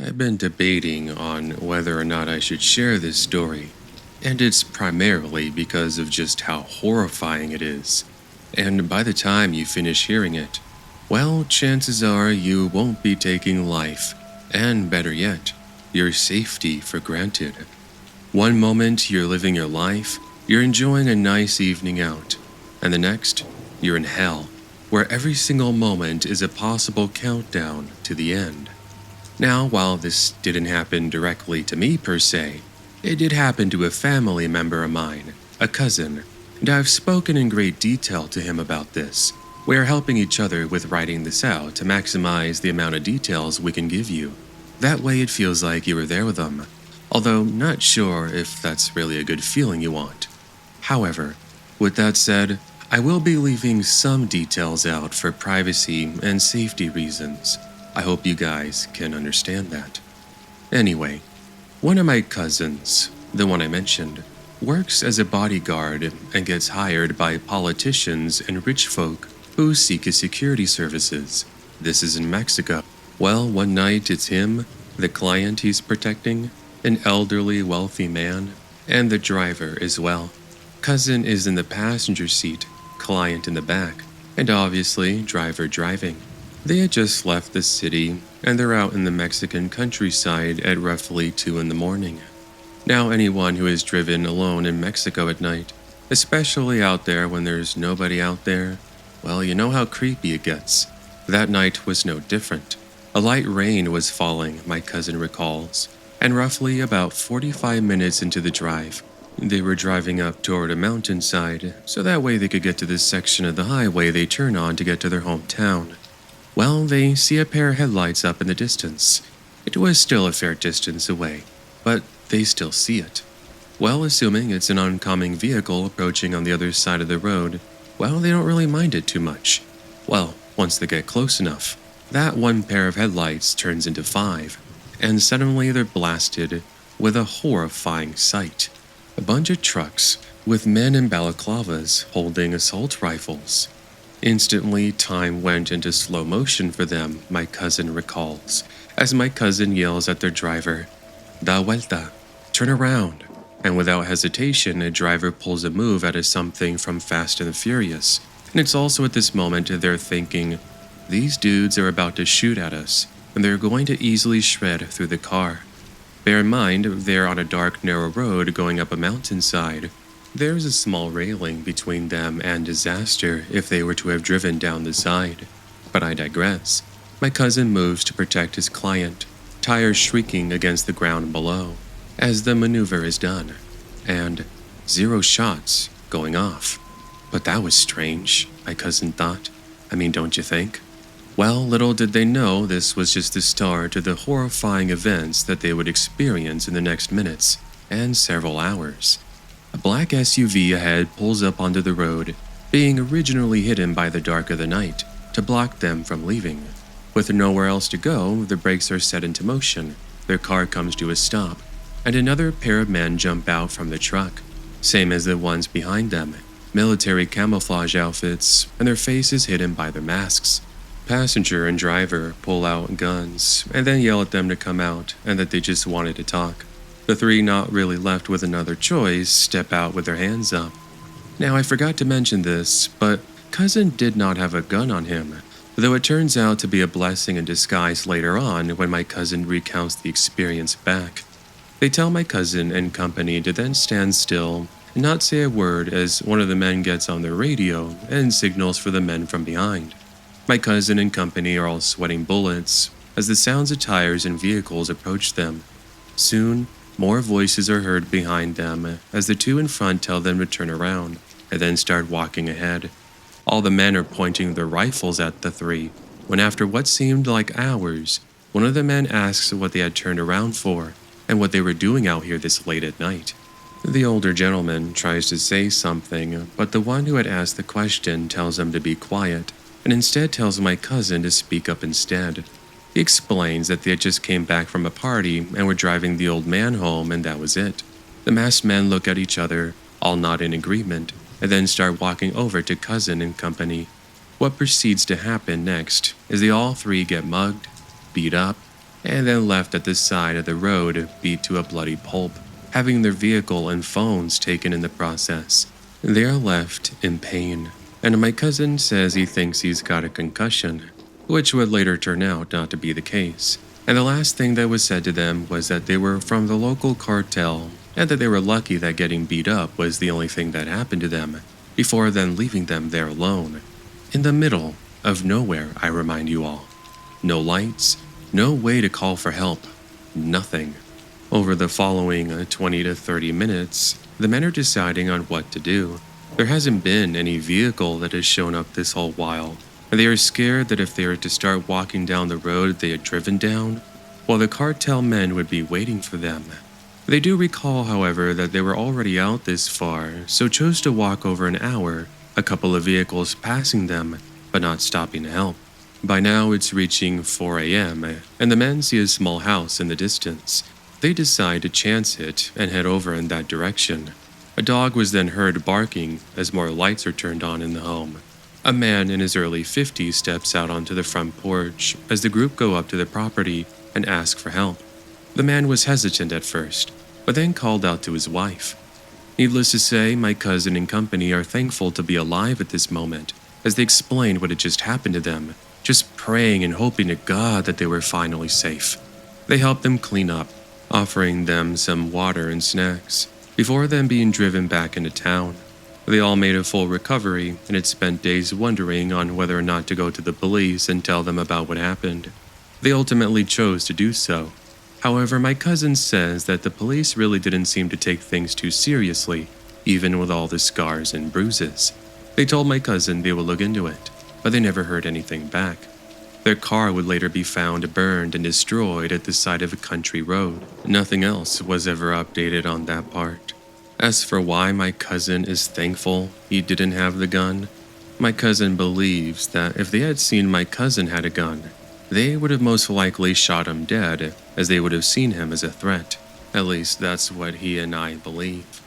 I've been debating on whether or not I should share this story, and it's primarily because of just how horrifying it is. And by the time you finish hearing it, well, chances are you won't be taking life, and better yet, your safety for granted. One moment you're living your life, you're enjoying a nice evening out, and the next, you're in hell, where every single moment is a possible countdown to the end. Now, while this didn't happen directly to me per se, it did happen to a family member of mine, a cousin, and I've spoken in great detail to him about this. We are helping each other with writing this out to maximize the amount of details we can give you. That way it feels like you were there with them, although not sure if that's really a good feeling you want. However, with that said, I will be leaving some details out for privacy and safety reasons. I hope you guys can understand that. Anyway, one of my cousins, the one I mentioned, works as a bodyguard and gets hired by politicians and rich folk who seek his security services. This is in Mexico. Well, one night it's him, the client he's protecting, an elderly, wealthy man, and the driver as well. Cousin is in the passenger seat, client in the back, and obviously driver driving. They had just left the city, and they're out in the Mexican countryside at roughly 2 in the morning. Now, anyone who has driven alone in Mexico at night, especially out there when there's nobody out there, well, you know how creepy it gets. That night was no different. A light rain was falling, my cousin recalls, and roughly about 45 minutes into the drive, they were driving up toward a mountainside, so that way they could get to this section of the highway they turn on to get to their hometown. Well, they see a pair of headlights up in the distance. It was still a fair distance away, but they still see it. Well, assuming it's an oncoming vehicle approaching on the other side of the road, well, they don't really mind it too much. Well, once they get close enough, that one pair of headlights turns into 5, and suddenly they're blasted with a horrifying sight. A bunch of trucks with men in balaclavas holding assault rifles. Instantly, time went into slow motion for them, my cousin recalls, as my cousin yells at their driver, "Da vuelta," turn around. And without hesitation, a driver pulls a move out of something from Fast and the Furious. And it's also at this moment they're thinking, these dudes are about to shoot at us, and they're going to easily shred through the car. Bear in mind, they're on a dark, narrow road going up a mountainside. There's a small railing between them and disaster if they were to have driven down the side. But I digress. My cousin moves to protect his client, tires shrieking against the ground below, as the maneuver is done, and 0 shots going off. But that was strange, my cousin thought. I mean, don't you think? Well, little did they know this was just the start of the horrifying events that they would experience in the next minutes and several hours. A black SUV ahead pulls up onto the road, being originally hidden by the dark of the night to block them from leaving. With nowhere else to go, the brakes are set into motion. Their car comes to a stop, and another pair of men jump out from the truck, same as the ones behind them, military camouflage outfits, and their faces hidden by their masks. Passenger and driver pull out guns, and then yell at them to come out and that they just wanted to talk. The 3, not really left with another choice, step out with their hands up. Now, I forgot to mention this, but cousin did not have a gun on him, though it turns out to be a blessing in disguise later on when my cousin recounts the experience back. They tell my cousin and company to then stand still and not say a word as one of the men gets on their radio and signals for the men from behind. My cousin and company are all sweating bullets as the sounds of tires and vehicles approach them. Soon, more voices are heard behind them as the 2 in front tell them to turn around and then start walking ahead. All the men are pointing their rifles at the 3, when after what seemed like hours, one of the men asks what they had turned around for and what they were doing out here this late at night. The older gentleman tries to say something, but the one who had asked the question tells him to be quiet and instead tells my cousin to speak up instead. He explains that they had just came back from a party and were driving the old man home, and that was it. The masked men look at each other, all nod in agreement, and then start walking over to cousin and company. What proceeds to happen next is they all 3 get mugged, beat up, and then left at the side of the road, beat to a bloody pulp, having their vehicle and phones taken in the process. They are left in pain, and my cousin says he thinks he's got a concussion, which would later turn out not to be the case. And the last thing that was said to them was that they were from the local cartel and that they were lucky that getting beat up was the only thing that happened to them, before then leaving them there alone. In the middle of nowhere, I remind you all. No lights, no way to call for help, nothing. Over the following 20 to 30 minutes, the men are deciding on what to do. There hasn't been any vehicle that has shown up this whole while, and they are scared that if they were to start walking down the road they had driven down, well, the cartel men would be waiting for them. They do recall, however, that they were already out this far, so chose to walk over an hour, a couple of vehicles passing them, but not stopping to help. By now it's reaching 4 a.m., and the men see a small house in the distance. They decide to chance it and head over in that direction. A dog was then heard barking as more lights are turned on in the home. A man in his early 50s steps out onto the front porch as the group go up to the property and ask for help. The man was hesitant at first, but then called out to his wife. Needless to say, my cousin and company are thankful to be alive at this moment, as they explained what had just happened to them, just praying and hoping to God that they were finally safe. They helped them clean up, offering them some water and snacks, before then being driven back into town. They all made a full recovery and had spent days wondering on whether or not to go to the police and tell them about what happened. They ultimately chose to do so. However, my cousin says that the police really didn't seem to take things too seriously, even with all the scars and bruises. They told my cousin they would look into it, but they never heard anything back. Their car would later be found burned and destroyed at the side of a country road. Nothing else was ever updated on that part. As for why my cousin is thankful he didn't have the gun, my cousin believes that if they had seen my cousin had a gun, they would have most likely shot him dead, as they would have seen him as a threat. At least that's what he and I believe.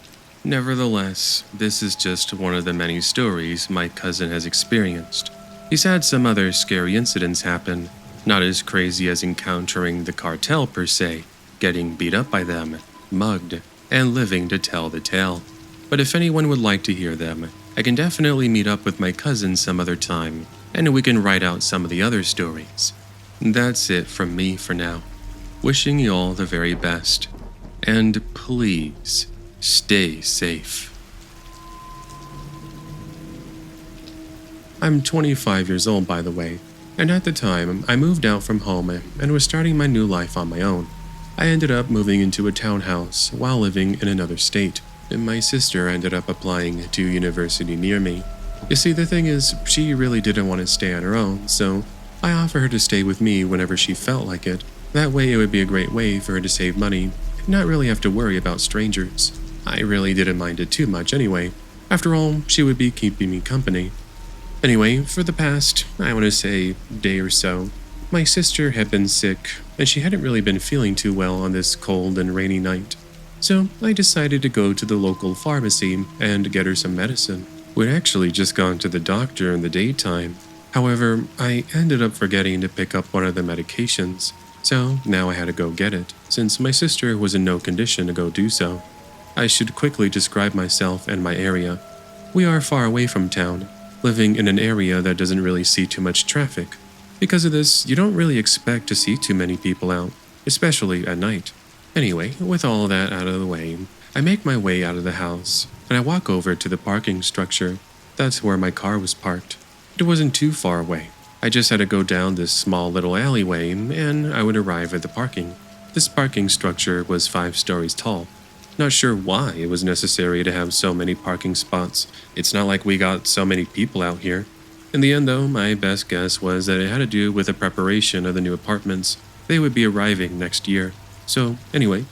Nevertheless, this is just one of the many stories my cousin has experienced. He's had some other scary incidents happen, not as crazy as encountering the cartel per se, getting beat up by them, mugged, and living to tell the tale. But if anyone would like to hear them, I can definitely meet up with my cousin some other time, and we can write out some of the other stories. That's it from me for now. Wishing you all the very best, and please stay safe. I'm 25 years old, by the way, and at the time I moved out from home and was starting my new life on my own. I ended up moving into a townhouse while living in another state, and my sister ended up applying to a university near me. You see, the thing is, she really didn't want to stay on her own, so I offered her to stay with me whenever she felt like it. That way it would be a great way for her to save money and not really have to worry about strangers. I really didn't mind it too much anyway. After all, she would be keeping me company. Anyway, for the past, I want to say, day or so, my sister had been sick, and she hadn't really been feeling too well on this cold and rainy night. So I decided to go to the local pharmacy and get her some medicine. We'd actually just gone to the doctor in the daytime. However, I ended up forgetting to pick up one of the medications, so now I had to go get it, since my sister was in no condition to go do so. I should quickly describe myself and my area. We are far away from town, living in an area that doesn't really see too much traffic. Because of this, you don't really expect to see too many people out, especially at night. Anyway, with all that out of the way, I make my way out of the house, and I walk over to the parking structure. That's where my car was parked. It wasn't too far away. I just had to go down this small little alleyway, and I would arrive at the parking. This parking structure was 5 stories tall. Not sure why it was necessary to have so many parking spots. It's not like we got so many people out here. In the end, though, my best guess was that it had to do with the preparation of the new apartments. They would be arriving next year. So, anyway,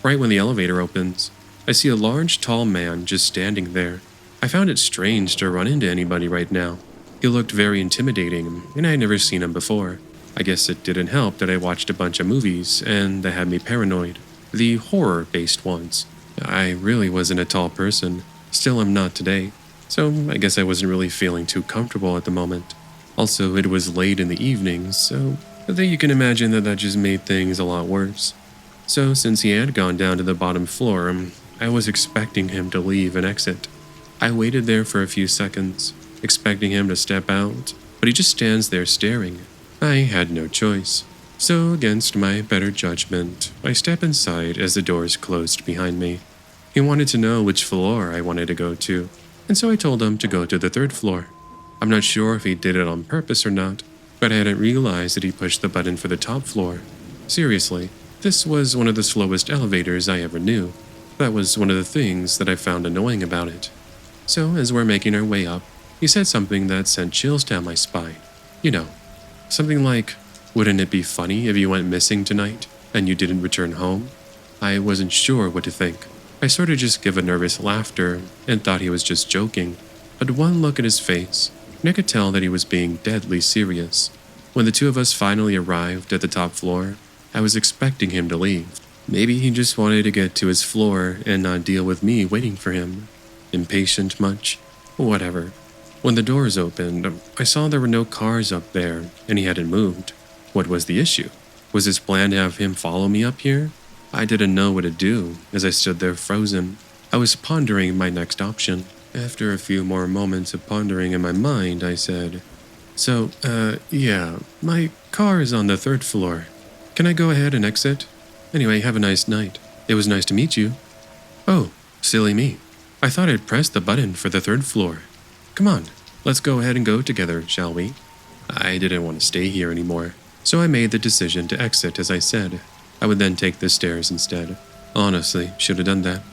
right when the elevator opens, I see a large, tall man just standing there. I found it strange to run into anybody right now. He looked very intimidating, and I had never seen him before. I guess it didn't help that I watched a bunch of movies, and they had me paranoid. The horror-based ones. I really wasn't a tall person. Still am not today. So I guess I wasn't really feeling too comfortable at the moment. Also, it was late in the evening, so I think you can imagine that just made things a lot worse. So, since he had gone down to the bottom floor, I was expecting him to leave and exit. I waited there for a few seconds, expecting him to step out, but he just stands there staring. I had no choice. So, against my better judgment, I step inside as the doors closed behind me. He wanted to know which floor I wanted to go to, and so I told him to go to the 3rd floor. I'm not sure if he did it on purpose or not, but I hadn't realized that he pushed the button for the top floor. Seriously, this was one of the slowest elevators I ever knew. That was one of the things that I found annoying about it. So, as we're making our way up, he said something that sent chills down my spine. You know, something like, "Wouldn't it be funny if you went missing tonight and you didn't return home?" I wasn't sure what to think. I sort of just gave a nervous laughter and thought he was just joking, but one look at his face, and I could tell that he was being deadly serious. When the two of us finally arrived at the top floor, I was expecting him to leave. Maybe he just wanted to get to his floor and not deal with me waiting for him. Impatient much? Whatever. When the doors opened, I saw there were no cars up there, and he hadn't moved. What was the issue? Was his plan to have him follow me up here? I didn't know what to do as I stood there frozen. I was pondering my next option. After a few more moments of pondering in my mind, I said, "So, yeah, my car is on the 3rd floor. Can I go ahead and exit? Anyway, have a nice night. It was nice to meet you." "Oh, silly me. I thought I'd pressed the button for the 3rd floor. Come on, let's go ahead and go together, shall we?" I didn't want to stay here anymore, so I made the decision to exit as I said. I would then take the stairs instead. Honestly, should have done that.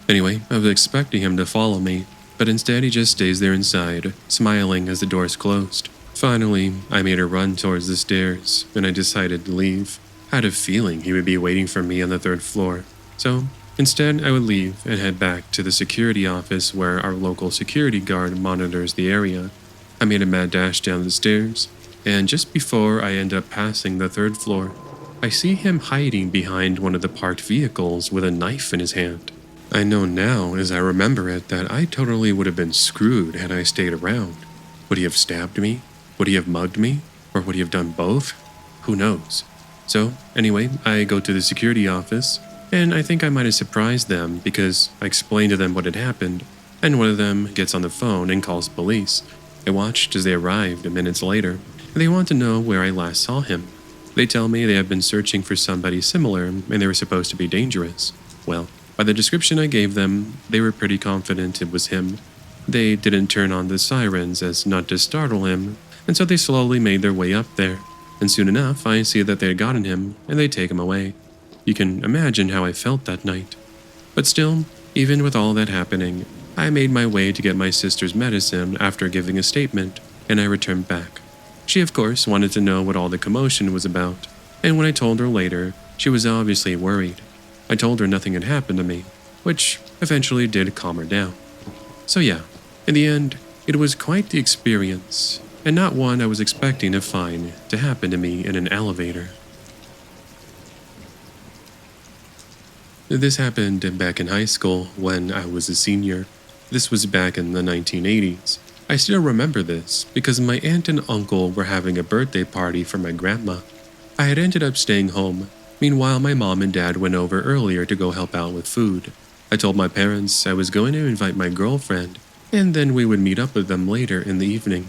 Anyway, I was expecting him to follow me, but instead he just stays there inside, smiling as the doors closed. Finally, I made a run towards the stairs, and I decided to leave. I had a feeling he would be waiting for me on the 3rd floor, so instead I would leave and head back to the security office where our local security guard monitors the area. I made a mad dash down the stairs, and just before I end up passing the 3rd floor, I see him hiding behind one of the parked vehicles with a knife in his hand. I know now, as I remember it, that I totally would have been screwed had I stayed around. Would he have stabbed me? Would he have mugged me? Or would he have done both? Who knows? So, anyway, I go to the security office, and I think I might have surprised them because I explained to them what had happened, and one of them gets on the phone and calls police. I watched as they arrived minutes later, and they want to know where I last saw him. They tell me they have been searching for somebody similar, and they were supposed to be dangerous. Well, by the description I gave them, they were pretty confident it was him. They didn't turn on the sirens as not to startle him, and so they slowly made their way up there. And soon enough, I see that they had gotten him, and they take him away. You can imagine how I felt that night. But still, even with all that happening, I made my way to get my sister's medicine after giving a statement, and I returned back. She, of course, wanted to know what all the commotion was about, and when I told her later, she was obviously worried. I told her nothing had happened to me, which eventually did calm her down. So yeah, in the end, it was quite the experience, and not one I was expecting to happen to me in an elevator. This happened back in high school when I was a senior. This was back in the 1980s. I still remember this because my aunt and uncle were having a birthday party for my grandma. I had ended up staying home. Meanwhile, my mom and dad went over earlier to go help out with food. I told my parents I was going to invite my girlfriend, and then we would meet up with them later in the evening.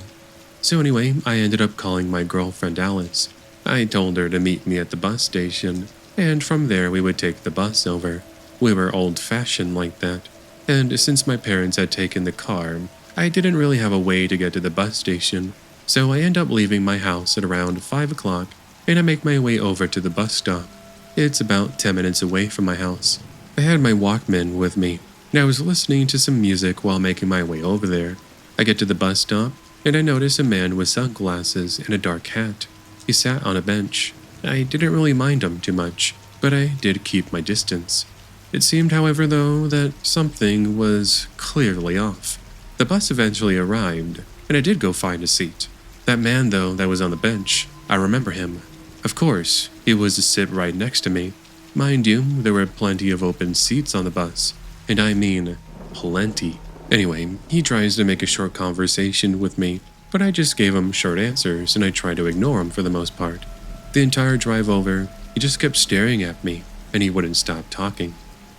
So anyway, I ended up calling my girlfriend Alice. I told her to meet me at the bus station, and from there we would take the bus over. We were old-fashioned like that, and since my parents had taken the car, I didn't really have a way to get to the bus station, so I end up leaving my house at around 5 o'clock, and I make my way over to the bus stop. It's about 10 minutes away from my house. I had my Walkman with me, and I was listening to some music while making my way over there. I get to the bus stop, and I notice a man with sunglasses and a dark hat. He sat on a bench. I didn't really mind him too much, but I did keep my distance. It seemed, however, though, that something was clearly off. The bus eventually arrived, and I did go find a seat. That man, though, that was on the bench, I remember him. Of course, he was to sit right next to me. Mind you, there were plenty of open seats on the bus, and I mean, plenty. Anyway, he tries to make a short conversation with me, but I just gave him short answers and I tried to ignore him for the most part. The entire drive over, he just kept staring at me, and he wouldn't stop talking.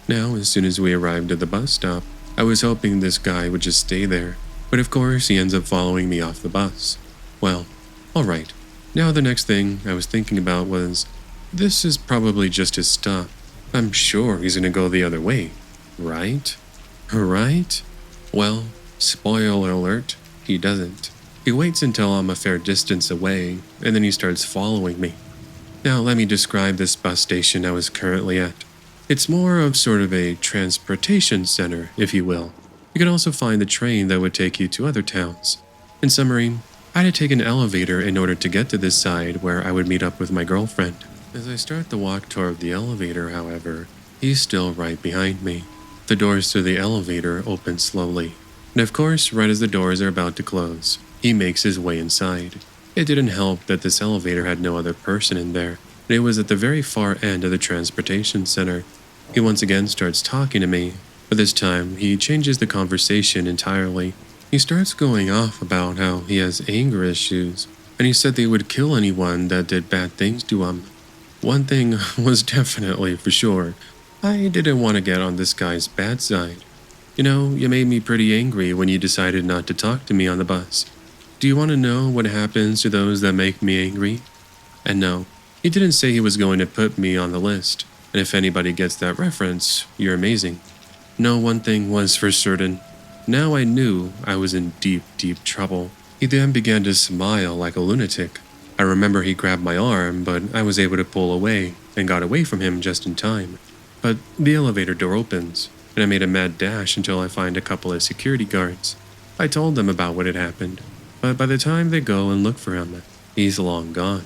Now, as soon as we arrived at the bus stop, I was hoping this guy would just stay there, but of course he ends up following me off the bus. Well, alright. Now the next thing I was thinking about was, this is probably just his stop. I'm sure he's gonna go the other way, right? Right? Well, spoiler alert, he doesn't. He waits until I'm a fair distance away, and then he starts following me. Now let me describe this bus station I was currently at. It's more of sort of a transportation center, if you will. You can also find the train that would take you to other towns. In summary, I had to take an elevator in order to get to this side where I would meet up with my girlfriend. As I start the walk toward the elevator, however, he's still right behind me. The doors to the elevator open slowly, and of course, right as the doors are about to close, he makes his way inside. It didn't help that this elevator had no other person in there, and it was at the very far end of the transportation center. He once again starts talking to me, but this time he changes the conversation entirely. He starts going off about how he has anger issues, and he said they would kill anyone that did bad things to him. One thing was definitely for sure, I didn't want to get on this guy's bad side. You know, you made me pretty angry when you decided not to talk to me on the bus. Do you want to know what happens to those that make me angry? And no, he didn't say he was going to put me on the list, and if anybody gets that reference, you're amazing. No, one thing was for certain. Now I knew I was in deep, deep trouble. He then began to smile like a lunatic. I remember he grabbed my arm, but I was able to pull away and got away from him just in time. But the elevator door opens, and I made a mad dash until I find a couple of security guards. I told them about what had happened, but by the time they go and look for him, he's long gone.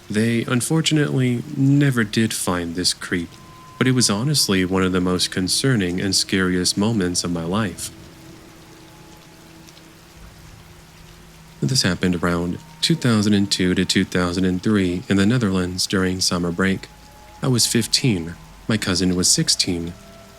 They, unfortunately, never did find this creep, but it was honestly one of the most concerning and scariest moments of my life. This happened around 2002 to 2003 in the Netherlands during summer break. I was 15. My cousin was 16.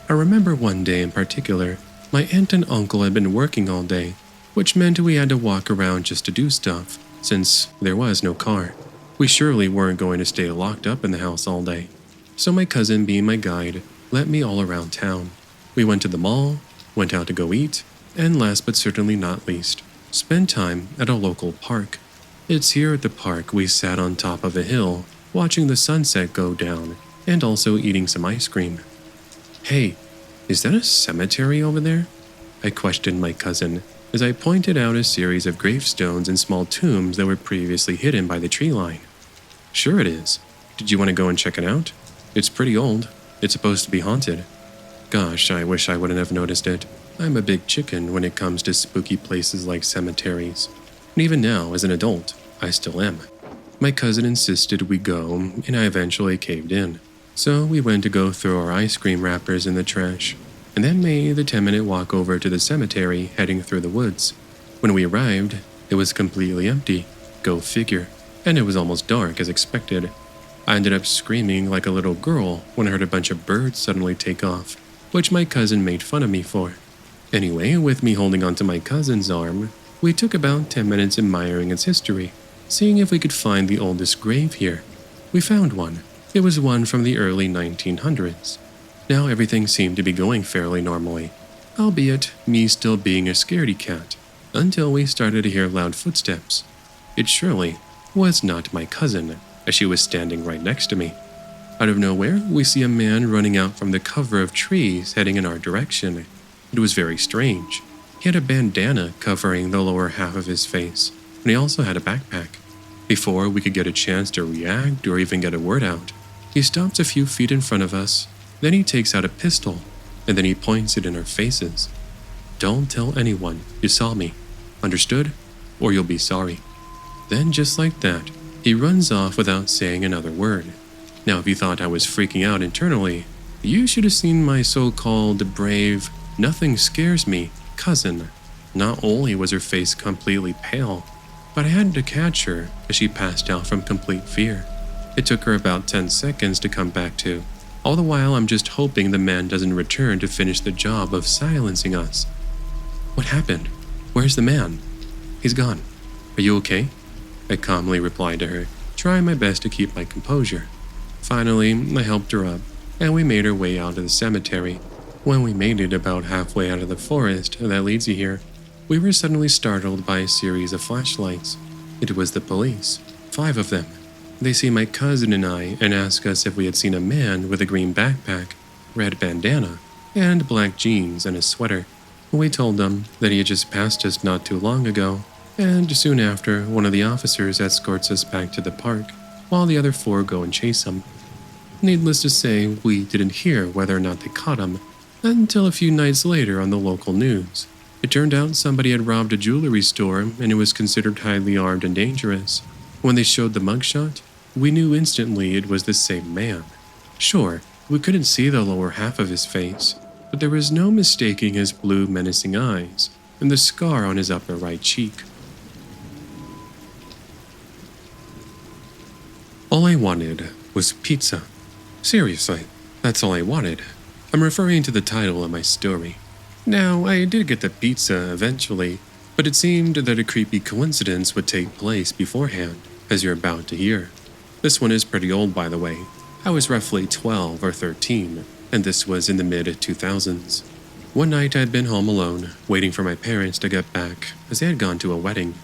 I remember one day in particular, my aunt and uncle had been working all day, which meant we had to walk around just to do stuff, since there was no car. We surely weren't going to stay locked up in the house all day. So my cousin, being my guide, let me all around town. We went to the mall, went out to go eat, and last but certainly not least, spent time at a local park. It's here at the park we sat on top of a hill, watching the sunset go down, and also eating some ice cream. Hey, is that a cemetery over there? I questioned my cousin as I pointed out a series of gravestones and small tombs that were previously hidden by the tree line. Sure it is. Did you want to go and check it out? It's pretty old. It's supposed to be haunted. Gosh, I wish I wouldn't have noticed it. I'm a big chicken when it comes to spooky places like cemeteries. And even now, as an adult, I still am. My cousin insisted we go, and I eventually caved in. So we went to go throw our ice cream wrappers in the trash, and then made the 10-minute walk over to the cemetery heading through the woods. When we arrived, it was completely empty. Go figure. And it was almost dark as expected. I ended up screaming like a little girl when I heard a bunch of birds suddenly take off, which my cousin made fun of me for. Anyway, with me holding onto my cousin's arm, we took about 10 minutes admiring its history, seeing if we could find the oldest grave here. We found one. It was one from the early 1900s. Now everything seemed to be going fairly normally, albeit me still being a scaredy cat, until we started to hear loud footsteps. It surely was not my cousin, as she was standing right next to me. Out of nowhere, we see a man running out from the cover of trees heading in our direction. It was very strange. He had a bandana covering the lower half of his face, and he also had a backpack. Before we could get a chance to react or even get a word out, he stops a few feet in front of us, then he takes out a pistol, and then he points it in our faces. Don't tell anyone you saw me, understood? Or you'll be sorry. Then just like that, he runs off without saying another word. Now if you thought I was freaking out internally, you should have seen my so-called brave, nothing scares me cousin. Not only was her face completely pale, but I had to catch her as she passed out from complete fear. It took her about 10 seconds to come back to. All the while I'm just hoping the man doesn't return to finish the job of silencing us. What happened? Where's the man? He's gone. Are you okay? I calmly replied to her, trying my best to keep my composure. Finally, I helped her up, and we made our way out of the cemetery. When we made it about halfway out of the forest that leads you here, we were suddenly startled by a series of flashlights. It was the police, 5 of them. They see my cousin and I and ask us if we had seen a man with a green backpack, red bandana, and black jeans and a sweater. We told them that he had just passed us not too long ago, and soon after, one of the officers escorts us back to the park, while the other 4 go and chase him. Needless to say, we didn't hear whether or not they caught him until a few nights later on the local news. It turned out somebody had robbed a jewelry store and it was considered highly armed and dangerous. When they showed the mugshot, we knew instantly it was the same man. Sure, we couldn't see the lower half of his face, but there was no mistaking his blue menacing eyes and the scar on his upper right cheek. All I wanted was pizza. Seriously, that's all I wanted. I'm referring to the title of my story. Now, I did get the pizza eventually, but it seemed that a creepy coincidence would take place beforehand, as you're about to hear. This one is pretty old, by the way. I was roughly 12 or 13, and this was in the mid-2000s. One night I had been home alone, waiting for my parents to get back, as they had gone to a wedding.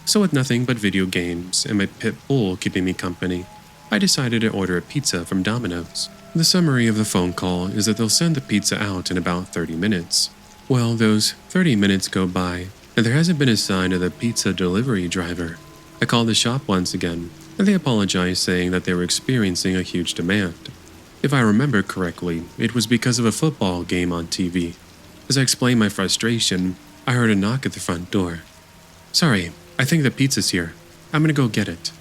So with nothing but video games and my pit bull keeping me company, I decided to order a pizza from Domino's. The summary of the phone call is that they'll send the pizza out in about 30 minutes. Well, those 30 minutes go by, and there hasn't been a sign of the pizza delivery driver. I called the shop once again, and they apologized, saying that they were experiencing a huge demand. If I remember correctly, it was because of a football game on TV. As I explained my frustration, I heard a knock at the front door. "Sorry, I think the pizza's here. I'm gonna go get it."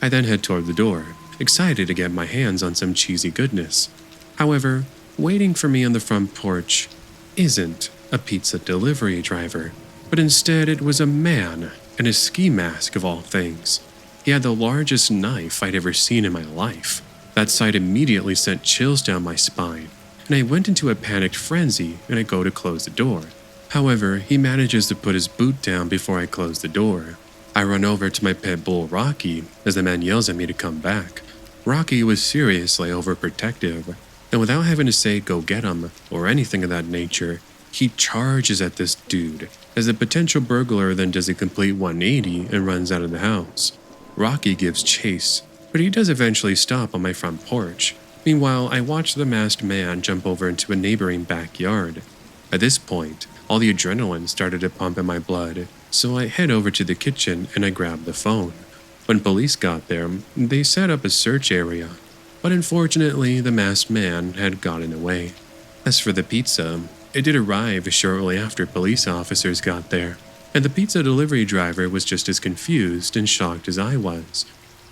I then head toward the door, excited to get my hands on some cheesy goodness. However, waiting for me on the front porch isn't a pizza delivery driver, but instead it was a man in a ski mask of all things. He had the largest knife I'd ever seen in my life. That sight immediately sent chills down my spine, and I went into a panicked frenzy and I go to close the door. However, he manages to put his boot down before I close the door. I run over to my pit bull Rocky as the man yells at me to come back. Rocky was seriously overprotective, and without having to say go get him or anything of that nature, he charges at this dude as the potential burglar then does a complete 180 and runs out of the house. Rocky gives chase, but he does eventually stop on my front porch. Meanwhile, I watch the masked man jump over into a neighboring backyard. At this point, all the adrenaline started to pump in my blood, so I head over to the kitchen and I grab the phone. When police got there, they set up a search area, but unfortunately the masked man had gotten away. As for the pizza, it did arrive shortly after police officers got there, and the pizza delivery driver was just as confused and shocked as I was.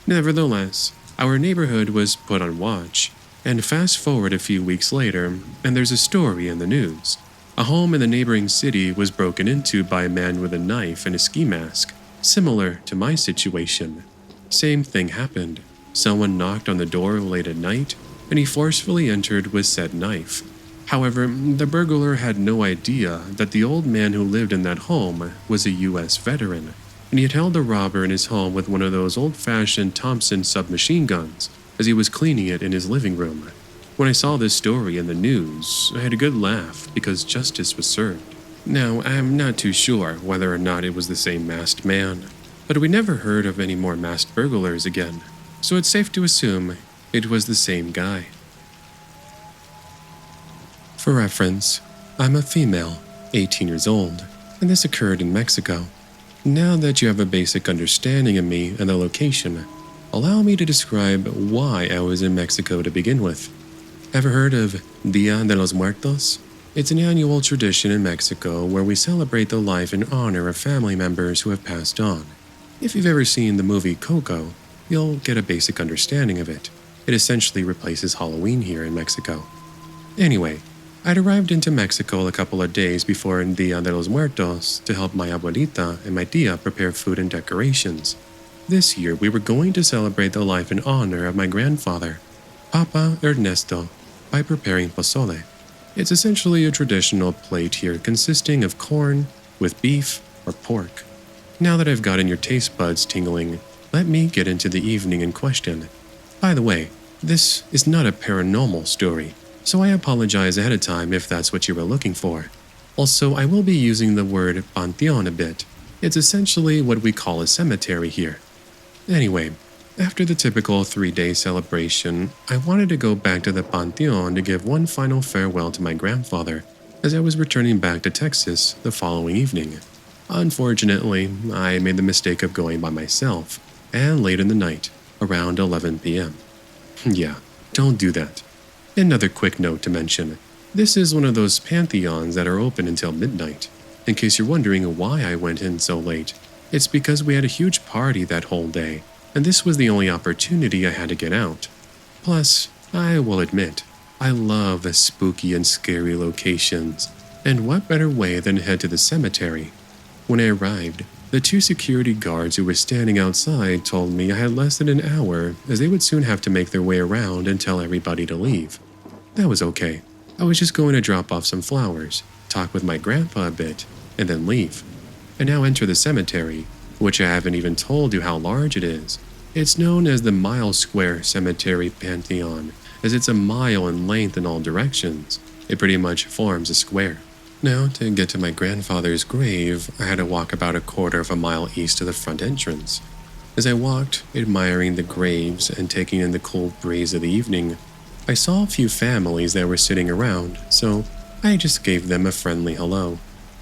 Nevertheless, our neighborhood was put on watch, and fast forward a few weeks later, and there's a story in the news. A home in the neighboring city was broken into by a man with a knife and a ski mask, similar to my situation. Same thing happened. Someone knocked on the door late at night, and he forcefully entered with said knife. However, the burglar had no idea that the old man who lived in that home was a U.S. veteran, and he had held the robber in his home with one of those old-fashioned Thompson submachine guns as he was cleaning it in his living room. When I saw this story in the news, I had a good laugh because justice was served. Now, I'm not too sure whether or not it was the same masked man, but we never heard of any more masked burglars again, so it's safe to assume it was the same guy. For reference, I'm a female, 18 years old, and this occurred in Mexico. Now that you have a basic understanding of me and the location, allow me to describe why I was in Mexico to begin with. Ever heard of Dia de los Muertos? It's an annual tradition in Mexico where we celebrate the life and honor of family members who have passed on. If you've ever seen the movie Coco, you'll get a basic understanding of it. It essentially replaces Halloween here in Mexico. Anyway, I'd arrived into Mexico a couple of days before Dia de los Muertos to help my abuelita and my tia prepare food and decorations. This year, we were going to celebrate the life and honor of my grandfather, Papa Ernesto, by preparing pozole. It's essentially a traditional plate here consisting of corn with beef or pork. Now that I've gotten your taste buds tingling, let me get into the evening in question. By the way, this is not a paranormal story, so I apologize ahead of time if that's what you were looking for. Also, I will be using the word panteon a bit. It's essentially what we call a cemetery here. Anyway, after the typical 3-day celebration, I wanted to go back to the panteon to give one final farewell to my grandfather, as I was returning back to Texas the following evening. Unfortunately, I made the mistake of going by myself, and late in the night, around 11 p.m. Yeah, don't do that. Another quick note to mention, this is one of those pantheons that are open until midnight. In case you're wondering why I went in so late, it's because we had a huge party that whole day, and this was the only opportunity I had to get out. Plus, I will admit, I love the spooky and scary locations, and what better way than head to the cemetery? When I arrived, the 2 security guards who were standing outside told me I had less than an hour, as they would soon have to make their way around and tell everybody to leave. That was okay. I was just going to drop off some flowers, talk with my grandpa a bit, and then leave. And now enter the cemetery, which I haven't even told you how large it is. It's known as the Mile Square Cemetery Pantheon, as it's a mile in length in all directions. It pretty much forms a square. Now, to get to my grandfather's grave, I had to walk about a quarter of a mile east of the front entrance. As I walked, admiring the graves and taking in the cool breeze of the evening, I saw a few families that were sitting around, so I just gave them a friendly hello.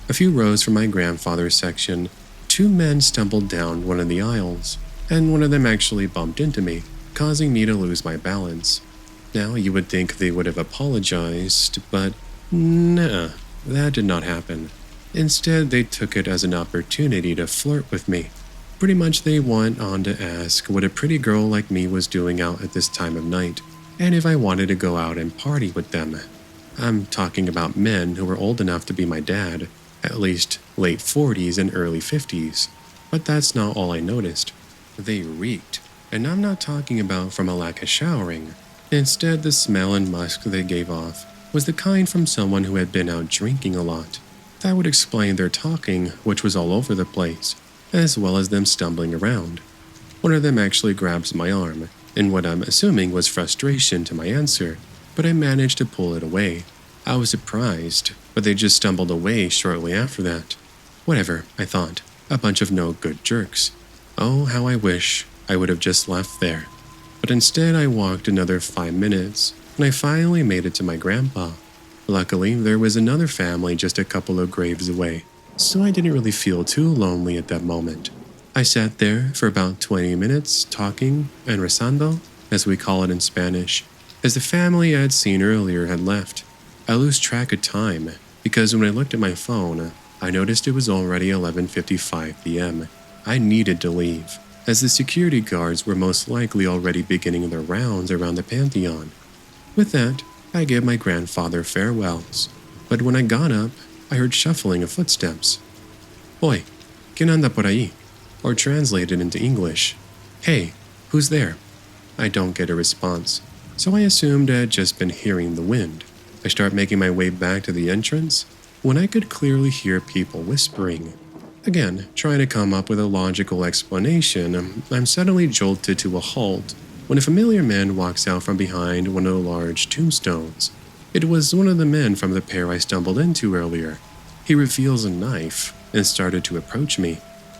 A few rows from my grandfather's section, 2 men stumbled down one of the aisles, and one of them actually bumped into me, causing me to lose my balance. Now, you would think they would have apologized, but nah. That did not happen. Instead, they took it as an opportunity to flirt with me. Pretty much they went on to ask what a pretty girl like me was doing out at this time of night, and if I wanted to go out and party with them. I'm talking about men who were old enough to be my dad, at least late 40s and early 50s. But that's not all I noticed. They reeked, and I'm not talking about from a lack of showering. Instead, the smell and musk they gave off was the kind from someone who had been out drinking a lot. That would explain their talking, which was all over the place, as well as them stumbling around. One of them actually grabs my arm, in what I'm assuming was frustration to my answer, but I managed to pull it away. I was surprised, but they just stumbled away shortly after that. Whatever, I thought, a bunch of no-good jerks. Oh, how I wish I would have just left there. But instead I walked another 5 minutes, and I finally made it to my grandpa. Luckily, there was another family just a couple of graves away, so I didn't really feel too lonely at that moment. I sat there for about 20 minutes talking and rezando, as we call it in Spanish, as the family I had seen earlier had left. I lose track of time, because when I looked at my phone, I noticed it was already 11:55 p.m. I needed to leave, as the security guards were most likely already beginning their rounds around the Pantheon. With that, I gave my grandfather farewells, but when I got up, I heard shuffling of footsteps. Oi, ¿quién anda por ahí? Or translated into English, hey, who's there? I don't get a response, so I assumed I had just been hearing the wind. I start making my way back to the entrance when I could clearly hear people whispering. Again, trying to come up with a logical explanation, I'm suddenly jolted to a halt when a familiar man walks out from behind one of the large tombstones. It was one of the men from the pair I stumbled into earlier. He reveals a knife and started to approach me.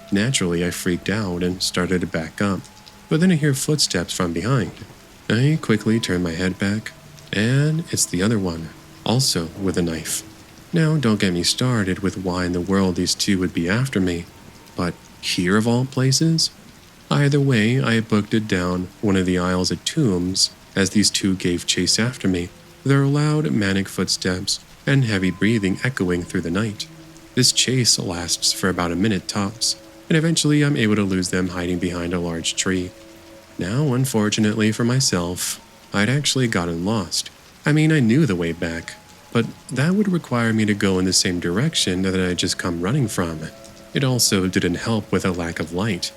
Naturally, I freaked out and started to back up, but then I hear footsteps from behind. I quickly turn my head back, and it's the other one, also with a knife. Now, don't get me started with why in the world these two would be after me, but here of all places? Either way, I booked it down one of the aisles at tombs as these two gave chase after me, their loud, manic footsteps and heavy breathing echoing through the night. This chase lasts for about a minute tops, and eventually I'm able to lose them hiding behind a large tree. Now, unfortunately for myself, I'd actually gotten lost. I mean, I knew the way back, but that would require me to go in the same direction that I'd just come running from. It also didn't help with a lack of light.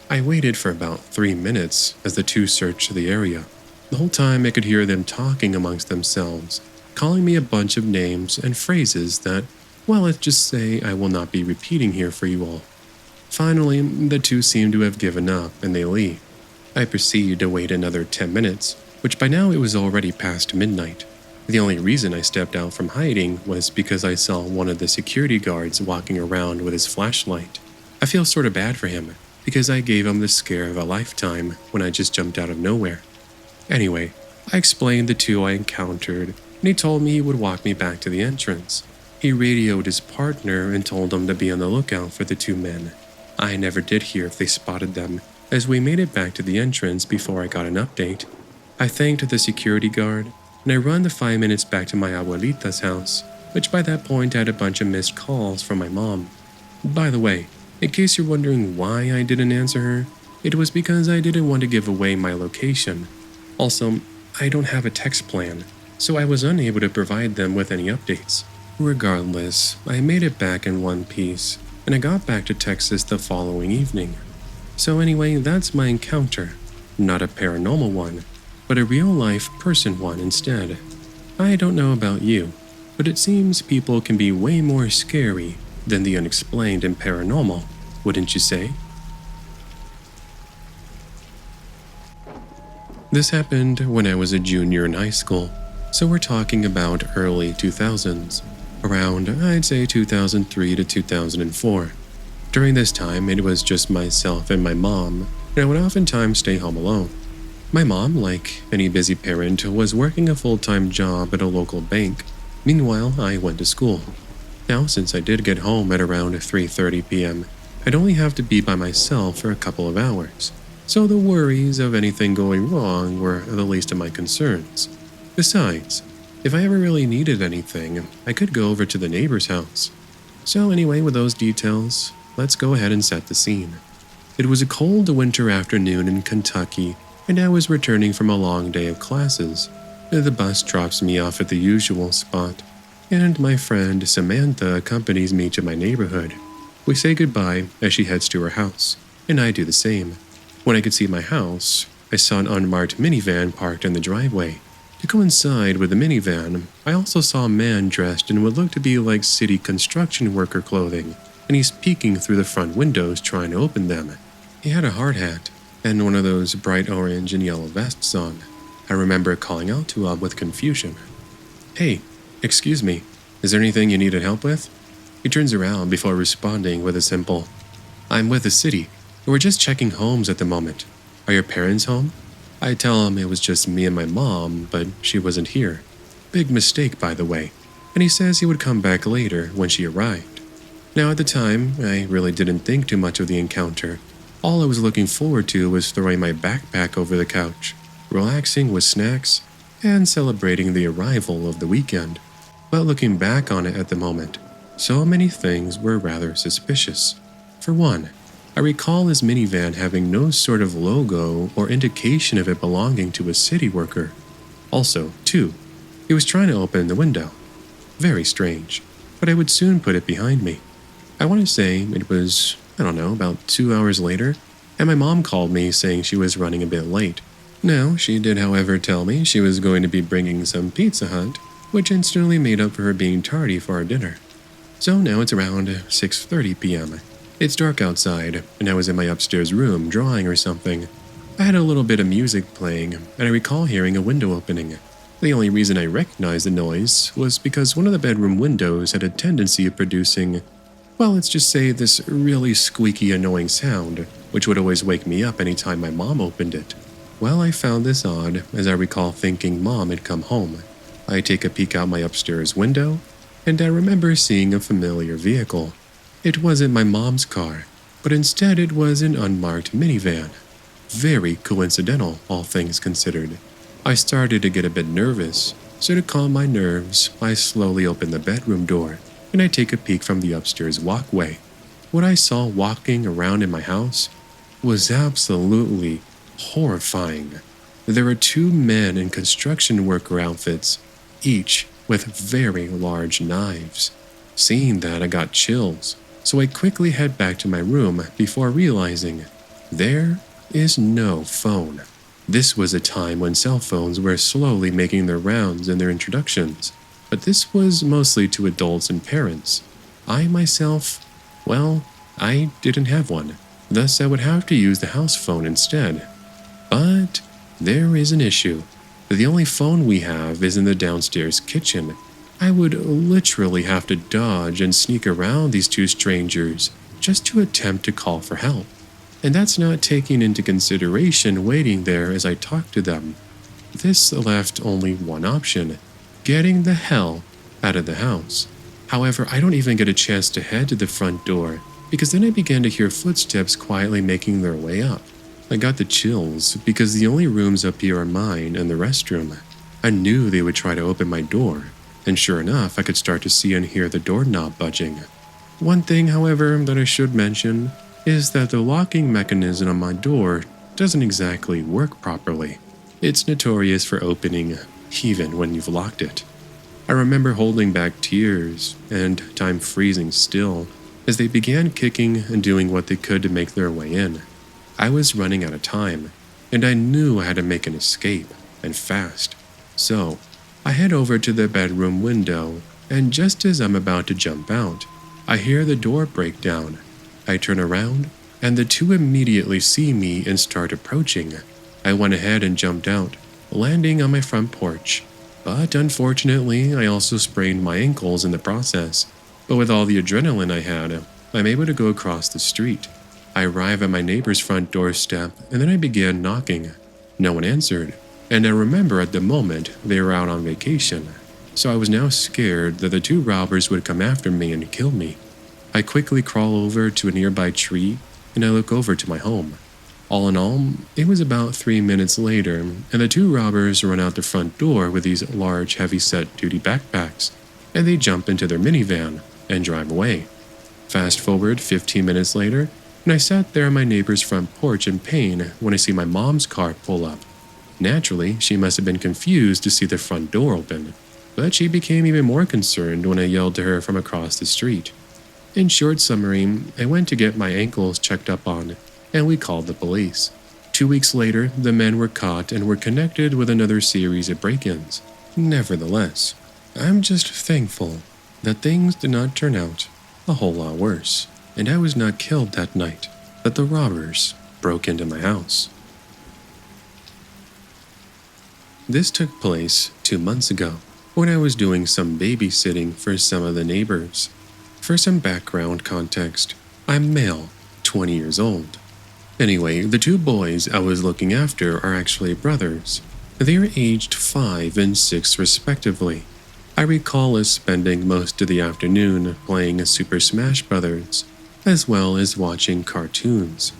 I waited for about 3 minutes as the two searched the area. The whole time I could hear them talking amongst themselves, calling me a bunch of names and phrases that, well, let's just say I will not be repeating here for you all. Finally, the two seem to have given up and they leave. I proceed to wait another 10 minutes, which by now it was already past midnight. The only reason I stepped out from hiding was because I saw one of the security guards walking around with his flashlight. I feel sort of bad for him because I gave him the scare of a lifetime when I just jumped out of nowhere. Anyway, I explained the two I encountered, and he told me he would walk me back to the entrance. He radioed his partner and told him to be on the lookout for the two men. I never did hear if they spotted them, as we made it back to the entrance before I got an update. I thanked the security guard, and I run the 5 minutes back to my abuelita's house, which by that point had a bunch of missed calls from my mom. By the way, in case you're wondering why I didn't answer her, it was because I didn't want to give away my location. Also, I don't have a text plan, so I was unable to provide them with any updates. Regardless, I made it back in one piece, and I got back to Texas the following evening. So anyway, that's my encounter. Not a paranormal one, but a real-life person one instead. I don't know about you, but it seems people can be way more scary than the unexplained and paranormal, wouldn't you say? This happened when I was a junior in high school, so we're talking about early 2000s, around I'd say 2003 to 2004. During this time, it was just myself and my mom, and I would oftentimes stay home alone. My mom, like any busy parent, was working a full-time job at a local bank. Meanwhile, I went to school. Now, since I did get home at around 3:30 p.m., I'd only have to be by myself for a couple of hours, so the worries of anything going wrong were the least of my concerns. Besides, if I ever really needed anything, I could go over to the neighbor's house. So anyway, with those details, let's go ahead and set the scene. It was a cold winter afternoon in Kentucky, and I was returning from a long day of classes. The bus drops me off at the usual spot, and my friend Samantha accompanies me to my neighborhood. We say goodbye as she heads to her house, and I do the same. When I could see my house, I saw an unmarked minivan parked in the driveway. To coincide with the minivan, I also saw a man dressed in what looked to be like city construction worker clothing, and he's peeking through the front windows trying to open them. He had a hard hat, and one of those bright orange and yellow vests on. I remember calling out to him with confusion. "Hey, excuse me, is there anything you needed help with?" He turns around before responding with a simple, "I'm with the city. We're just checking homes at the moment. Are your parents home?" I tell him it was just me and my mom, but she wasn't here. Big mistake, by the way, and he says he would come back later when she arrived. Now, at the time, I really didn't think too much of the encounter. All I was looking forward to was throwing my backpack over the couch, relaxing with snacks, and celebrating the arrival of the weekend. But looking back on it at the moment, so many things were rather suspicious. For one, I recall his minivan having no sort of logo or indication of it belonging to a city worker. Also, two, he was trying to open the window. Very strange, but I would soon put it behind me. I want to say it was, about 2 hours later, and my mom called me saying she was running a bit late. Now, she did however tell me she was going to be bringing some Pizza Hut, which instantly made up for her being tardy for our dinner. So now it's around 6:30 p.m. It's dark outside, and I was in my upstairs room drawing or something. I had a little bit of music playing, and I recall hearing a window opening. The only reason I recognized the noise was because one of the bedroom windows had a tendency of producing, well, let's just say this really squeaky, annoying sound, which would always wake me up anytime my mom opened it. Well, I found this odd, as I recall thinking mom had come home. I take a peek out my upstairs window, and I remember seeing a familiar vehicle. It wasn't my mom's car, but instead it was an unmarked minivan. Very coincidental, all things considered. I started to get a bit nervous, so to calm my nerves, I slowly open the bedroom door, and I take a peek from the upstairs walkway. What I saw walking around in my house was absolutely horrifying. There were two men in construction worker outfits, each with very large knives. Seeing that, I got chills, so I quickly head back to my room before realizing there is no phone. This was a time when cell phones were slowly making their rounds and their introductions, but this was mostly to adults and parents. I myself, well, I didn't have one, thus I would have to use the house phone instead. But there is an issue. The only phone we have is in the downstairs kitchen. I would literally have to dodge and sneak around these two strangers just to attempt to call for help. And that's not taking into consideration waiting there as I talk to them. This left only one option: getting the hell out of the house. However, I don't even get a chance to head to the front door because then I began to hear footsteps quietly making their way up. I got the chills because the only rooms up here are mine and the restroom. I knew they would try to open my door, and sure enough, I could start to see and hear the doorknob budging. One thing, however, that I should mention is that the locking mechanism on my door doesn't exactly work properly. It's notorious for opening even when you've locked it. I remember holding back tears and time freezing still as they began kicking and doing what they could to make their way in. I was running out of time, and I knew I had to make an escape, and fast. So, I head over to the bedroom window, and just as I'm about to jump out, I hear the door break down. I turn around, and the two immediately see me and start approaching. I went ahead and jumped out, landing on my front porch. But unfortunately, I also sprained my ankles in the process. But with all the adrenaline I had, I'm able to go across the street. I arrive at my neighbor's front doorstep, and then I began knocking. No one answered, and I remember at the moment they were out on vacation, so I was now scared that the two robbers would come after me and kill me. I quickly crawl over to a nearby tree, and I look over to my home. All in all, it was about 3 minutes later, and the two robbers run out the front door with these large, heavy-set duty backpacks, and they jump into their minivan and drive away. Fast forward 15 minutes later, and I sat there on my neighbor's front porch in pain when I see my mom's car pull up. Naturally, she must have been confused to see the front door open, but she became even more concerned when I yelled to her from across the street. In short summary, I went to get my ankles checked up on, and we called the police. 2 weeks later, the men were caught and were connected with another series of break-ins. Nevertheless, I'm just thankful that things did not turn out a whole lot worse, and I was not killed that night that the robbers broke into my house. This took place 2 months ago, when I was doing some babysitting for some of the neighbors. For some background context, I'm male, 20 years old. Anyway, the two boys I was looking after are actually brothers. They are aged 5 and 6 respectively. I recall us spending most of the afternoon playing Super Smash Bros., as well as watching cartoons.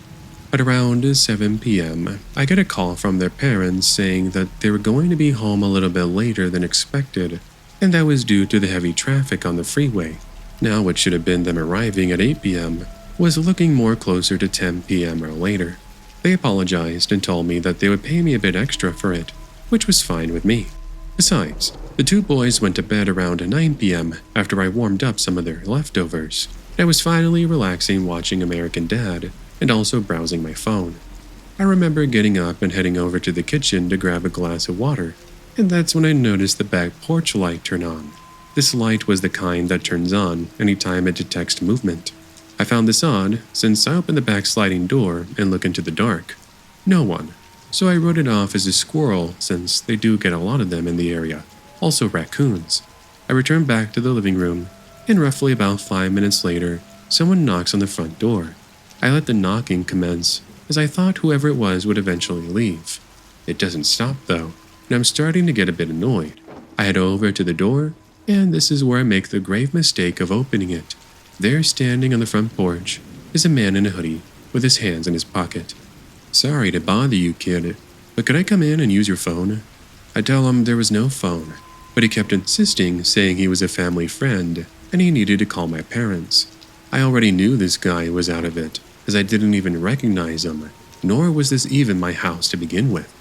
At around 7 p.m., I get a call from their parents saying that they were going to be home a little bit later than expected, and that was due to the heavy traffic on the freeway. Now what should have been them arriving at 8 p.m. was looking more closer to 10 p.m. or later. They apologized and told me that they would pay me a bit extra for it, which was fine with me. Besides, the two boys went to bed around 9 p.m. after I warmed up some of their leftovers. I was finally relaxing watching American Dad and also browsing my phone. I remember getting up and heading over to the kitchen to grab a glass of water, and that's when I noticed the back porch light turn on. This light was the kind that turns on anytime it detects movement. I found this odd since I opened the back sliding door and look into the dark. No one, so I wrote it off as a squirrel since they do get a lot of them in the area, also raccoons. I returned back to the living room, and roughly about 5 minutes later, someone knocks on the front door. I let the knocking commence, as I thought whoever it was would eventually leave. It doesn't stop though, and I'm starting to get a bit annoyed. I head over to the door, and this is where I make the grave mistake of opening it. There, standing on the front porch, is a man in a hoodie with his hands in his pocket. "Sorry to bother you, kid, but could I come in and use your phone?" I tell him there was no phone, but he kept insisting, saying he was a family friend and he needed to call my parents. I already knew this guy was out of it, as I didn't even recognize him, nor was this even my house to begin with.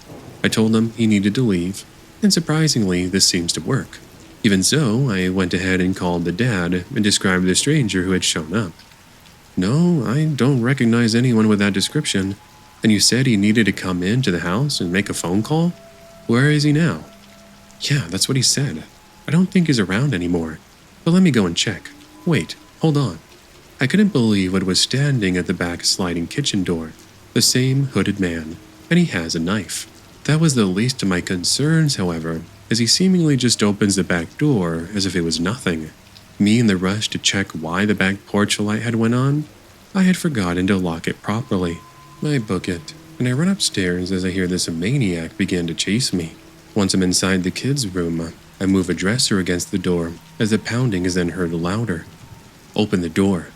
I told him he needed to leave, and surprisingly, this seems to work. Even so, I went ahead and called the dad and described the stranger who had shown up. "No, I don't recognize anyone with that description. And you said he needed to come into the house and make a phone call? Where is he now?" "Yeah, that's what he said. I don't think he's around anymore, but let me go and check. Wait, hold on." I couldn't believe what was standing at the back sliding kitchen door. The same hooded man, and he has a knife. That was the least of my concerns, however, as he seemingly just opens the back door as if it was nothing. Me in the rush to check why the back porch light had went on, I had forgotten to lock it properly. I book it, and I run upstairs as I hear this maniac begin to chase me. Once I'm inside the kids' room, I move a dresser against the door as the pounding is then heard louder. Open the door.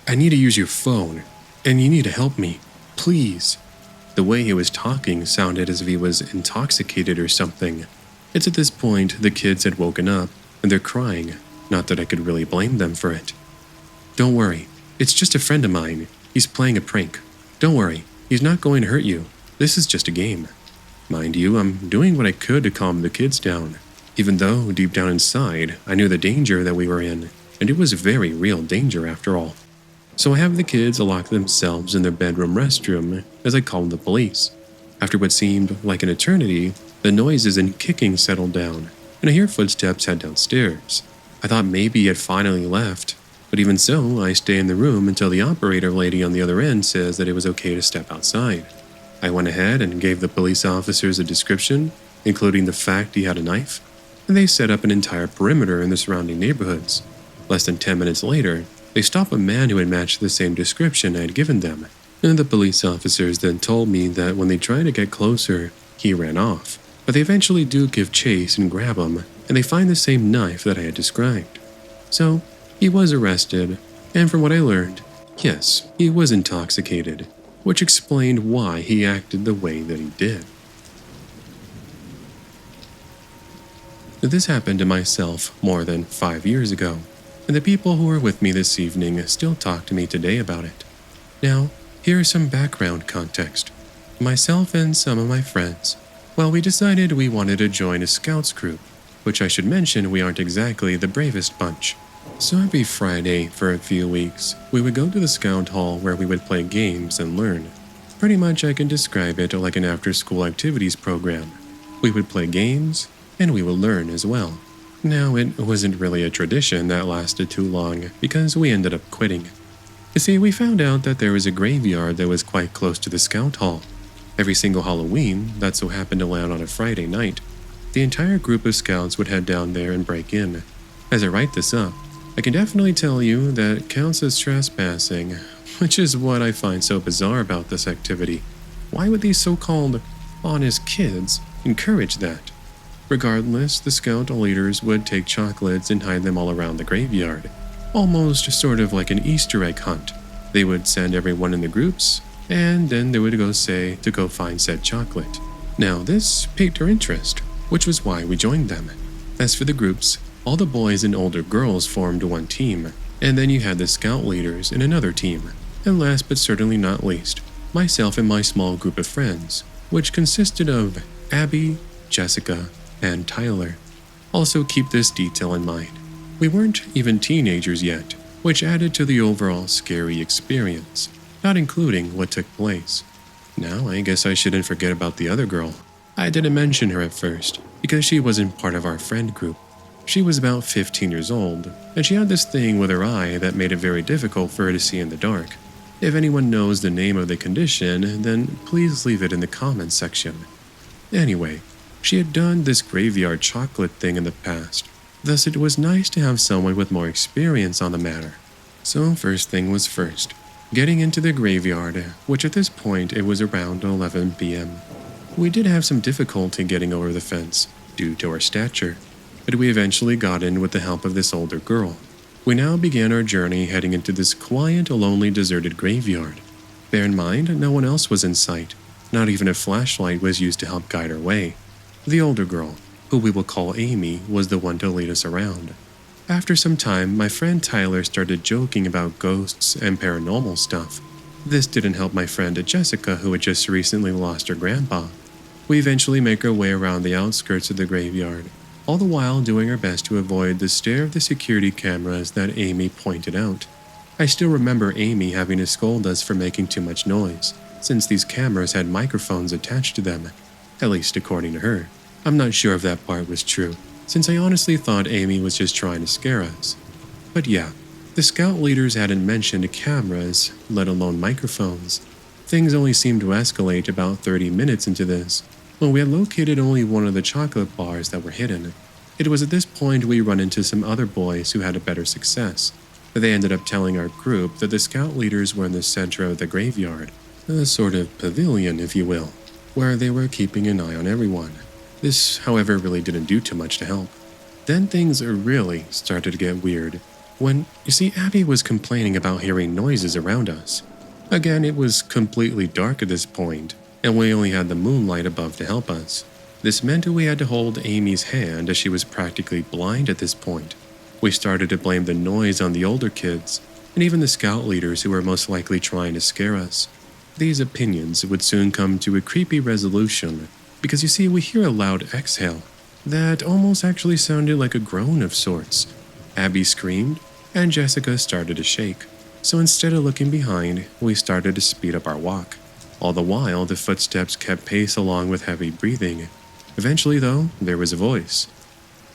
I need to use your phone, and you need to help me. Please. The way he was talking sounded as if he was intoxicated or something. It's at this point the kids had woken up, and they're crying, not that I could really blame them for it. Don't worry, it's just a friend of mine. He's playing a prank. Don't worry, he's not going to hurt you. This is just a game. Mind you, I'm doing what I could to calm the kids down, even though deep down inside I knew the danger that we were in, and it was very real danger after all. So I have the kids lock themselves in their bedroom restroom as I call the police. After what seemed like an eternity, the noises and kicking settled down, and I hear footsteps head downstairs. I thought maybe he had finally left, but even so, I stay in the room until the operator lady on the other end says that it was okay to step outside. I went ahead and gave the police officers a description, including the fact he had a knife, and they set up an entire perimeter in the surrounding neighborhoods. Less than 10 minutes later, they stopped a man who had matched the same description I had given them, and the police officers then told me that when they tried to get closer, he ran off. But they eventually do give chase and grab him, and they find the same knife that I had described. So, he was arrested, and from what I learned, yes, he was intoxicated, which explained why he acted the way that he did. This happened to myself more than 5 years ago, and the people who are with me this evening still talk to me today about it. Now, here is some background context. Myself and some of my friends, well, we decided we wanted to join a scouts group, which I should mention we aren't exactly the bravest bunch. So every Friday for a few weeks, we would go to the scout hall where we would play games and learn. Pretty much I can describe it like an after-school activities program. We would play games, and we would learn as well. Now, it wasn't really a tradition that lasted too long because we ended up quitting. You see, we found out that there was a graveyard that was quite close to the scout hall. Every single Halloween, that so happened to land on a Friday night, the entire group of scouts would head down there and break in. As I write this up, I can definitely tell you that counts as trespassing, which is what I find so bizarre about this activity. Why would these so-called honest kids encourage that? Regardless, the scout leaders would take chocolates and hide them all around the graveyard, almost sort of like an Easter egg hunt. They would send everyone in the groups, and then they would go find said chocolate. Now this piqued our interest, which was why we joined them. As for the groups, all the boys and older girls formed one team, and then you had the scout leaders in another team, and last but certainly not least, myself and my small group of friends, which consisted of Abby, Jessica, and Tyler. Also keep this detail in mind. We weren't even teenagers yet, which added to the overall scary experience, not including what took place. Now, I guess I shouldn't forget about the other girl. I didn't mention her at first, because she wasn't part of our friend group. She was about 15 years old, and she had this thing with her eye that made it very difficult for her to see in the dark. If anyone knows the name of the condition, then please leave it in the comments section. Anyway, she had done this graveyard chocolate thing in the past, thus it was nice to have someone with more experience on the matter. So first thing was first, getting into the graveyard, which at this point it was around 11 p.m. We did have some difficulty getting over the fence, due to our stature, but we eventually got in with the help of this older girl. We now began our journey heading into this quiet, lonely, deserted graveyard. Bear in mind, no one else was in sight, not even a flashlight was used to help guide our way. The older girl, who we will call Amy, was the one to lead us around. After some time, my friend Tyler started joking about ghosts and paranormal stuff. This didn't help my friend Jessica, who had just recently lost her grandpa. We eventually make our way around the outskirts of the graveyard, all the while doing our best to avoid the stare of the security cameras that Amy pointed out. I still remember Amy having to scold us for making too much noise, since these cameras had microphones attached to them, at least according to her. I'm not sure if that part was true, since I honestly thought Amy was just trying to scare us. But yeah, The scout leaders hadn't mentioned cameras, let alone microphones. Things only seemed to escalate about 30 minutes into this, when we had located only one of the chocolate bars that were hidden. It was at this point we run into some other boys who had a better success. They ended up telling our group that the scout leaders were in the center of the graveyard, a sort of pavilion, if you will, where they were keeping an eye on everyone. This, however, really didn't do too much to help. Then things really started to get weird. When, you see, Abby was complaining about hearing noises around us. Again, it was completely dark at this point, and we only had the moonlight above to help us. This meant we had to hold Amy's hand as she was practically blind at this point. We started to blame the noise on the older kids, and even the scout leaders who were most likely trying to scare us. These opinions would soon come to a creepy resolution, because you see, we hear a loud exhale that almost actually sounded like a groan of sorts. Abby screamed, and Jessica started to shake. So instead of looking behind, we started to speed up our walk. All the while, the footsteps kept pace along with heavy breathing. Eventually, though, there was a voice.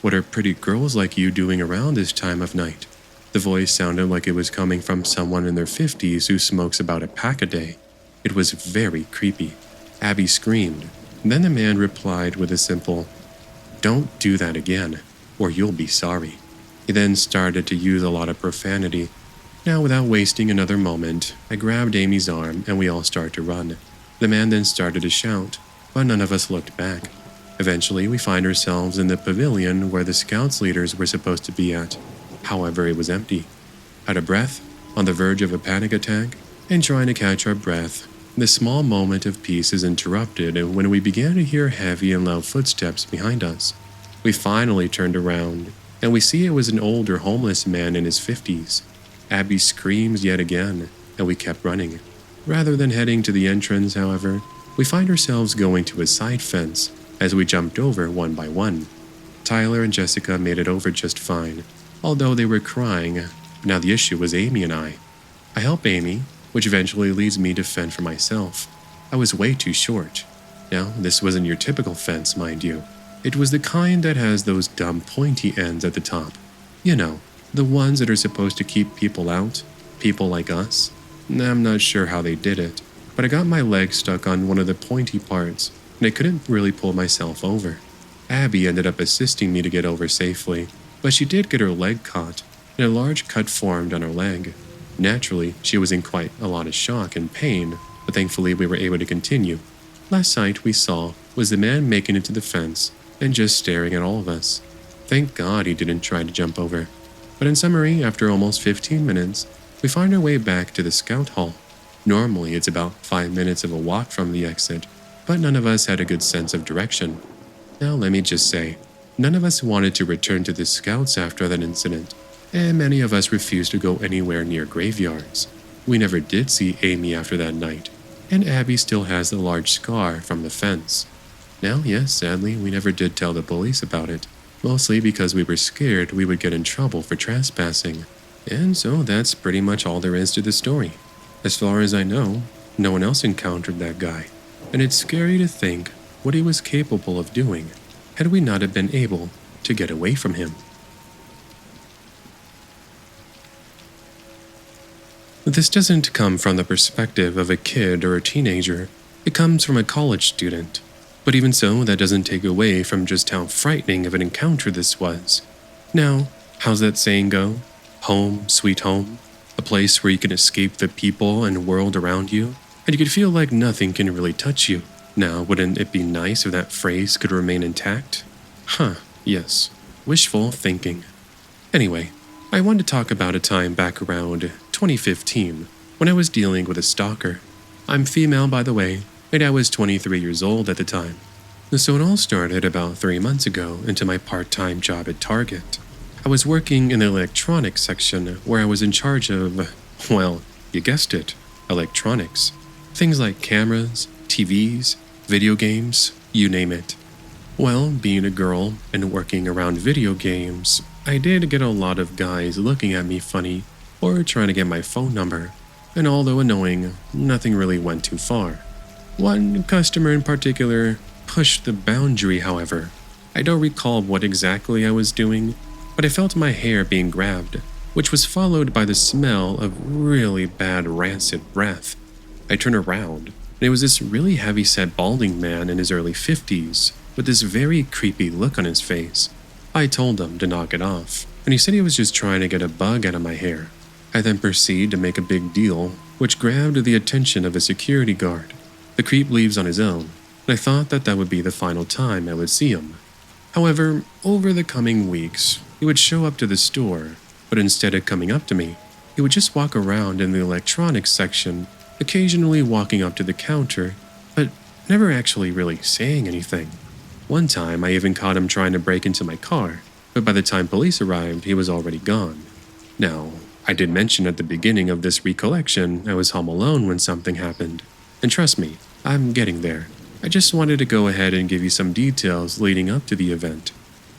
"What are pretty girls like you doing around this time of night?" The voice sounded like it was coming from someone in their 50s who smokes about a pack a day. It was very creepy. Abby screamed. Then the man replied with a simple, "Don't do that again, or you'll be sorry." He then started to use a lot of profanity. Now, without wasting another moment, I grabbed Amy's arm and we all started to run. The man then started to shout, but none of us looked back. Eventually, we find ourselves in the pavilion where the scouts leaders were supposed to be at. However, it was empty. Out of breath, on the verge of a panic attack, and trying to catch our breath, the small moment of peace is interrupted when we began to hear heavy and loud footsteps behind us. We finally turned around, and we see it was an older homeless man in his 50s. Abby screams yet again, and we kept running. Rather than heading to the entrance, however, we find ourselves going to a side fence as we jumped over one by one. Tyler and Jessica made it over just fine, although they were crying. Now the issue was Amy and I. I help Amy, which eventually leads me to fend for myself. I was way too short. Now, this wasn't your typical fence, mind you. It was the kind that has those dumb pointy ends at the top. You know, the ones that are supposed to keep people out, people like us. I'm not sure how they did it, but I got my leg stuck on one of the pointy parts, and I couldn't really pull myself over. Abby ended up assisting me to get over safely, but she did get her leg caught, and a large cut formed on her leg. Naturally, she was in quite a lot of shock and pain, but thankfully we were able to continue. Last sight we saw was the man making it to the fence and just staring at all of us. Thank God he didn't try to jump over. But in summary, after almost 15 minutes, we find our way back to the scout hall. Normally, it's about 5 minutes of a walk from the exit, but none of us had a good sense of direction. Now, let me just say, none of us wanted to return to the scouts after that incident, and many of us refused to go anywhere near graveyards. We never did see Amy after that night, and Abby still has the large scar from the fence. Now, yes, sadly, we never did tell the police about it, mostly because we were scared we would get in trouble for trespassing. And so that's pretty much all there is to the story. As far as I know, no one else encountered that guy, and it's scary to think what he was capable of doing had we not have been able to get away from him. This doesn't come from the perspective of a kid or a teenager, it comes from a college student. But even so, that doesn't take away from just how frightening of an encounter this was. Now, how's that saying go? Home, sweet home. A place where you can escape the people and world around you, and you can feel like nothing can really touch you. Now, wouldn't it be nice if that phrase could remain intact? Yes. Wishful thinking. Anyway, I want to talk about a time back around 2015 when I was dealing with a stalker. I'm female, by the way, and I was 23 years old at the time. So it all started about 3 months ago into my part-time job at Target. I was working in the electronics section where I was in charge of, well, you guessed it, electronics. Things like cameras, TVs, video games, you name it. Well, being a girl and working around video games, I did get a lot of guys looking at me funny or trying to get my phone number, and although annoying, nothing really went too far. One customer in particular pushed the boundary, however. I don't recall what exactly I was doing, but I felt my hair being grabbed. which was followed by the smell of really bad rancid breath. I turned around, and it was this really heavy-set balding man in his early 50s with this very creepy look on his face. I told him to knock it off, and he said he was just trying to get a bug out of my hair. I then proceeded to make a big deal, which grabbed the attention of a security guard. The creep leaves on his own, and I thought that would be the final time I would see him. However, over the coming weeks, he would show up to the store, but instead of coming up to me, he would just walk around in the electronics section, occasionally walking up to the counter, but never actually really saying anything. One time, I even caught him trying to break into my car, but by the time police arrived, he was already gone. Now, I did mention at the beginning of this recollection I was home alone when something happened, and trust me, I'm getting there. I just wanted to go ahead and give you some details leading up to the event.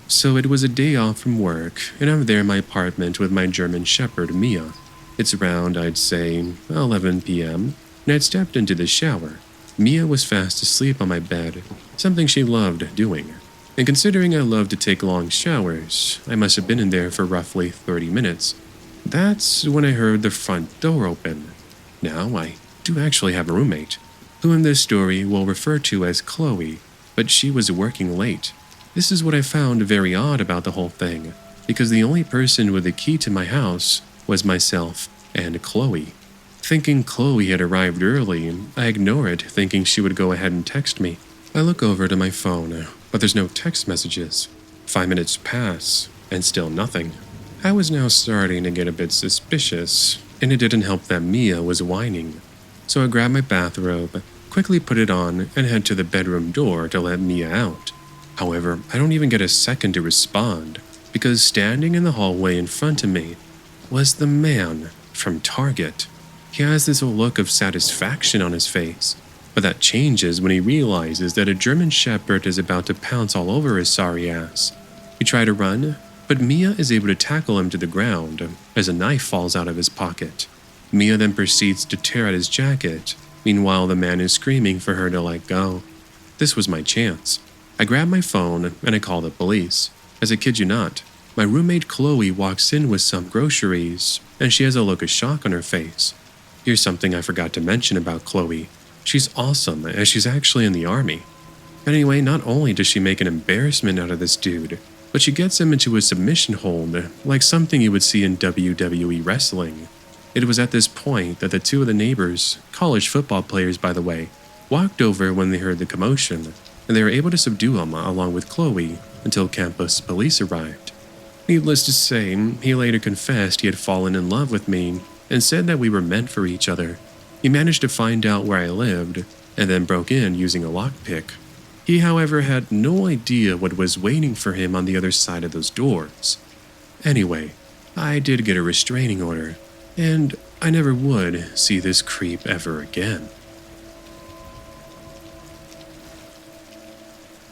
So it was a day off from work, and I'm there in my apartment with my German Shepherd, Mia. It's around, I'd say, 11 p.m., and I'd stepped into the shower. Mia was fast asleep on my bed, something she loved doing. And considering I love to take long showers, I must have been in there for roughly 30 minutes. That's when I heard the front door open. Now, I do actually have a roommate, who in this story we'll refer to as Chloe, but she was working late. This is what I found very odd about the whole thing, because the only person with the key to my house was myself and Chloe. Thinking Chloe had arrived early, I ignore it, thinking she would go ahead and text me. I look over to my phone, but there's no text messages. 5 minutes pass, and still nothing. I was now starting to get a bit suspicious, and it didn't help that Mia was whining. So I grabbed my bathrobe, quickly put it on, and head to the bedroom door to let Mia out. However, I don't even get a second to respond, because standing in the hallway in front of me was the man from Target. He has this look of satisfaction on his face, but that changes when he realizes that a German Shepherd is about to pounce all over his sorry ass. He tried to run, but Mia is able to tackle him to the ground as a knife falls out of his pocket. Mia then proceeds to tear at his jacket. Meanwhile, the man is screaming for her to let go. This was my chance. I grab my phone and I call the police. As I kid you not, my roommate Chloe walks in with some groceries, and she has a look of shock on her face. Here's something I forgot to mention about Chloe. She's awesome, as she's actually in the army. Anyway, not only does she make an embarrassment out of this dude, but she gets him into a submission hold, like something you would see in WWE wrestling. It was at this point that the two of the neighbors, college football players by the way, walked over when they heard the commotion, and they were able to subdue him along with Chloe until campus police arrived. Needless to say, he later confessed he had fallen in love with me and said that we were meant for each other. He managed to find out where I lived and then broke in using a lockpick. He, however, had no idea what was waiting for him on the other side of those doors. Anyway, I did get a restraining order, and I never would see this creep ever again.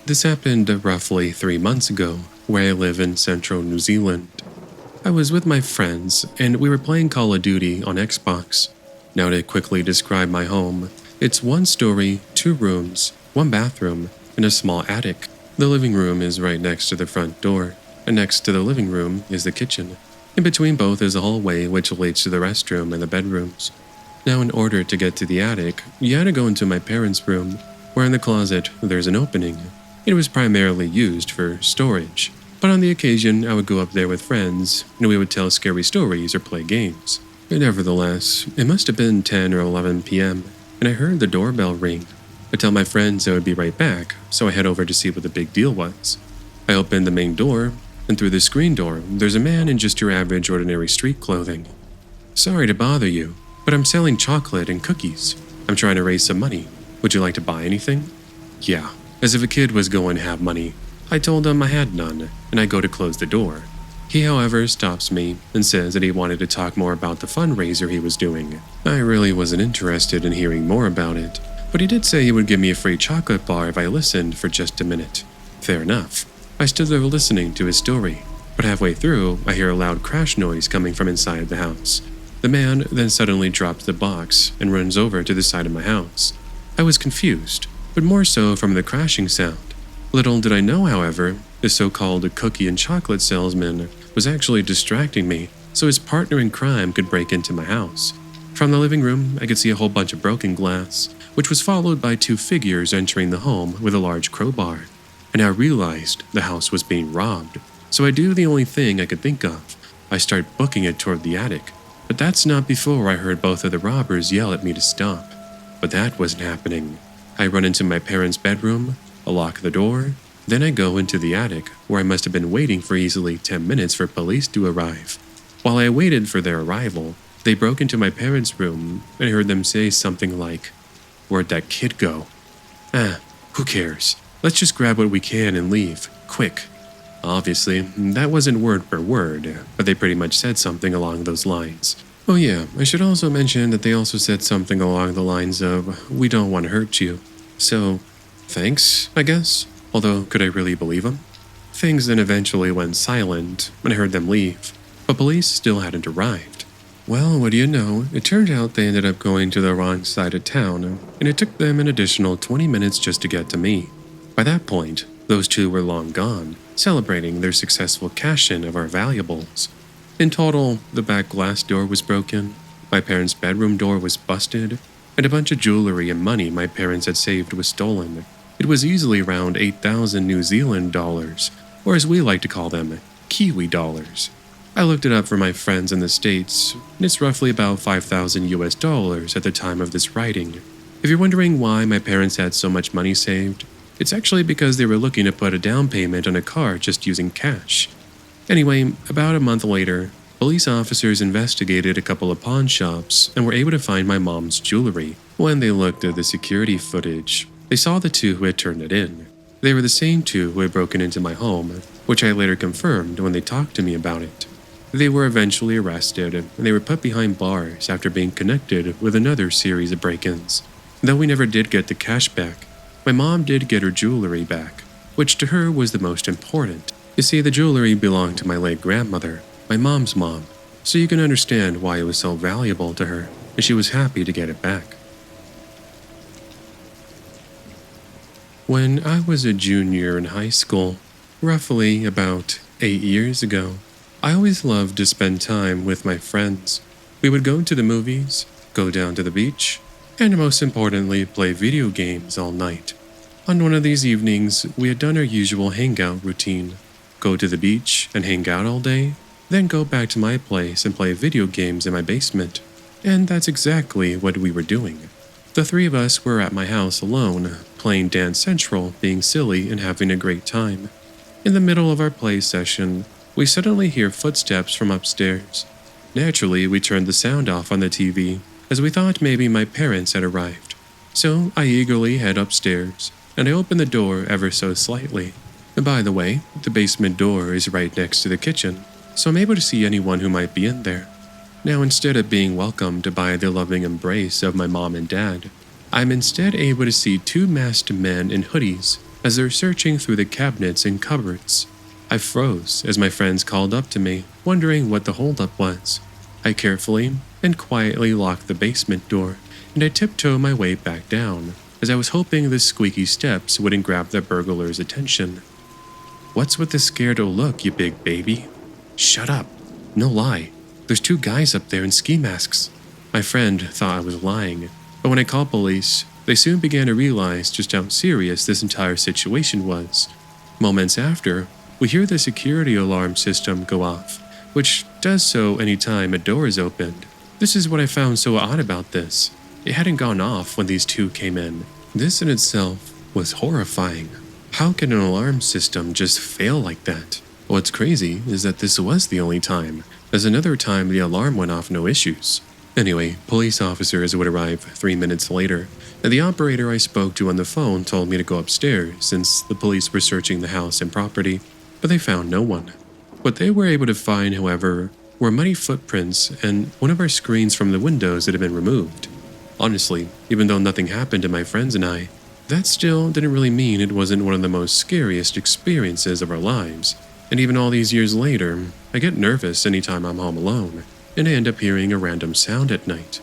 This happened roughly 3 months ago, where I live in central New Zealand. I was with my friends, and we were playing Call of Duty on Xbox. Now to quickly describe my home, it's 1 story, 2 rooms, 1 bathroom, and a small attic. The living room is right next to the front door, and next to the living room is the kitchen. In between both is a hallway which leads to the restroom and the bedrooms. Now in order to get to the attic, you had to go into my parents' room, where in the closet there's an opening. It was primarily used for storage, but on the occasion I would go up there with friends, and we would tell scary stories or play games. Nevertheless, it must have been 10 or 11 p.m., and I heard the doorbell ring. I tell my friends I would be right back, so I head over to see what the big deal was. I open the main door, and through the screen door, there's a man in just your average ordinary street clothing. "Sorry to bother you, but I'm selling chocolate and cookies. I'm trying to raise some money. Would you like to buy anything?" Yeah, as if a kid was going to have money. I told him I had none, and I go to close the door. He, however, stops me and says that he wanted to talk more about the fundraiser he was doing. I really wasn't interested in hearing more about it, but he did say he would give me a free chocolate bar if I listened for just a minute. Fair enough. I stood there listening to his story, but halfway through, I hear a loud crash noise coming from inside the house. The man then suddenly drops the box and runs over to the side of my house. I was confused, but more so from the crashing sound. Little did I know, however, the so-called cookie and chocolate salesman was actually distracting me so his partner in crime could break into my house. From the living room, I could see a whole bunch of broken glass, which was followed by two figures entering the home with a large crowbar. And I realized the house was being robbed, so I do the only thing I could think of. I start booking it toward the attic, but that's not before I heard both of the robbers yell at me to stop. But that wasn't happening. I run into my parents' bedroom, I lock the door, then I go into the attic, where I must have been waiting for easily 10 minutes for police to arrive. While I waited for their arrival, they broke into my parents' room, and I heard them say something like, "Where'd that kid go?" Who cares? Let's just grab what we can and leave, quick. Obviously, that wasn't word per word, but they pretty much said something along those lines. Oh yeah, I should also mention that they also said something along the lines of, "We don't want to hurt you." So, thanks, I guess. Although, could I really believe them? Things then eventually went silent when I heard them leave, but police still hadn't arrived. Well, what do you know, it turned out they ended up going to the wrong side of town, and it took them an additional 20 minutes just to get to me. By that point, those two were long gone, celebrating their successful cash-in of our valuables. In total, the back glass door was broken, my parents' bedroom door was busted, and a bunch of jewelry and money my parents had saved was stolen. It was easily around 8,000 New Zealand dollars, or as we like to call them, Kiwi dollars. I looked it up for my friends in the States, and it's roughly about 5,000 US dollars at the time of this writing. If you're wondering why my parents had so much money saved, it's actually because they were looking to put a down payment on a car just using cash. Anyway, about a month later, police officers investigated a couple of pawn shops and were able to find my mom's jewelry. When they looked at the security footage, they saw the two who had turned it in. They were the same two who had broken into my home, which I later confirmed when they talked to me about it. They were eventually arrested, and they were put behind bars after being connected with another series of break-ins. Though we never did get the cash back, my mom did get her jewelry back, which to her was the most important. You see, the jewelry belonged to my late grandmother, my mom's mom, so you can understand why it was so valuable to her, and she was happy to get it back. When I was a junior in high school, roughly about 8 years ago, I always loved to spend time with my friends. We would go to the movies, go down to the beach, and most importantly, play video games all night. On one of these evenings, we had done our usual hangout routine. Go to the beach and hang out all day, then go back to my place and play video games in my basement. And that's exactly what we were doing. The three of us were at my house alone, playing Dance Central, being silly and having a great time. In the middle of our play session, we suddenly hear footsteps from upstairs. Naturally, we turned the sound off on the TV, as we thought maybe my parents had arrived. So I eagerly head upstairs, and I open the door ever so slightly. By the way, the basement door is right next to the kitchen, so I'm able to see anyone who might be in there. Now, instead of being welcomed by the loving embrace of my mom and dad, I'm instead able to see two masked men in hoodies as they're searching through the cabinets and cupboards. I froze as my friends called up to me, wondering what the holdup was. I carefully and quietly locked the basement door, and I tiptoed my way back down, as I was hoping the squeaky steps wouldn't grab the burglar's attention. "What's with the scared look, you big baby?" "Shut up. No lie. There's two guys up there in ski masks." My friend thought I was lying, but when I called police, they soon began to realize just how serious this entire situation was. Moments after, we hear the security alarm system go off, which does so anytime a door is opened. This is what I found so odd about this. It hadn't gone off when these two came in. This in itself was horrifying. How can an alarm system just fail like that? What's crazy is that this was the only time, as another time the alarm went off no issues. Anyway, police officers would arrive 3 minutes later, and the operator I spoke to on the phone told me to go upstairs since the police were searching the house and property, but they found no one. What they were able to find, however, were muddy footprints and one of our screens from the windows that had been removed. Honestly, even though nothing happened to my friends and I, that still didn't really mean it wasn't one of the most scariest experiences of our lives. And even all these years later, I get nervous anytime I'm home alone, and I end up hearing a random sound at night.